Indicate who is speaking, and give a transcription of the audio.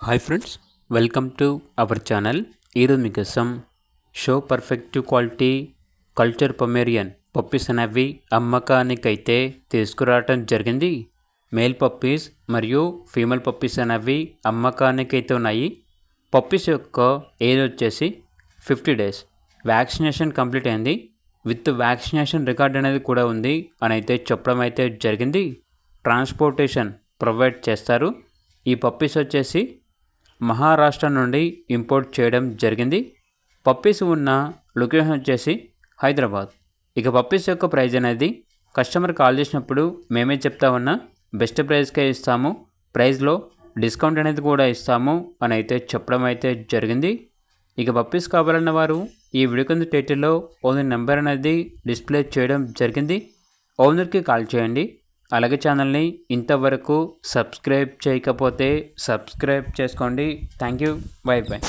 Speaker 1: Hi friends, welcome to our channel. ఈరోజు మీకోసం show perfect quality culture Pomeranian puppies అనేవి అమ్మకానికైతే తీసుకురావటం జరిగింది. మేల్ పప్పీస్ మరియు ఫీమేల్ పప్పీస్ అనేవి అమ్మకానికైతే ఉన్నాయి. పప్పీస్ యొక్క ఏజ్ వచ్చేసి 50 days. వ్యాక్సినేషన్ కంప్లీట్ అయింది. విత్ వ్యాక్సినేషన్ రికార్డ్ అనేది కూడా ఉంది అని అయితే చెప్పడం అయితే జరిగింది. ట్రాన్స్పోర్టేషన్ ప్రొవైడ్ చేస్తారు. ఈ పప్పీస్ వచ్చేసి మహారాష్ట్ర నుండి ఇంపోర్ట్ చేయడం జరిగింది. పప్పీస్ ఉన్న లొకేషన్ వచ్చేసి హైదరాబాద్. ఇక పప్పీస్ యొక్క ప్రైజ్ అనేది కస్టమర్ కాల్ చేసినప్పుడు మేమే చెప్తా ఉన్నా బెస్ట్ ప్రైస్కే ఇస్తాము, ప్రైస్లో డిస్కౌంట్ అనేది కూడా ఇస్తాము అని అయితే చెప్పడం అయితే జరిగింది. ఇక పప్పీస్ కావాలన్న వారు ఈ వీడియో కింద టైటిల్లో ఓనర్ నెంబర్ అనేది డిస్ప్లే చేయడం జరిగింది. ఓనర్కి కాల్ చేయండి. అలాగే ఛానల్ని ఇంతవరకు సబ్స్క్రైబ్ చేయకపోతే సబ్స్క్రైబ్ చేసుకోండి. Thank you. By by.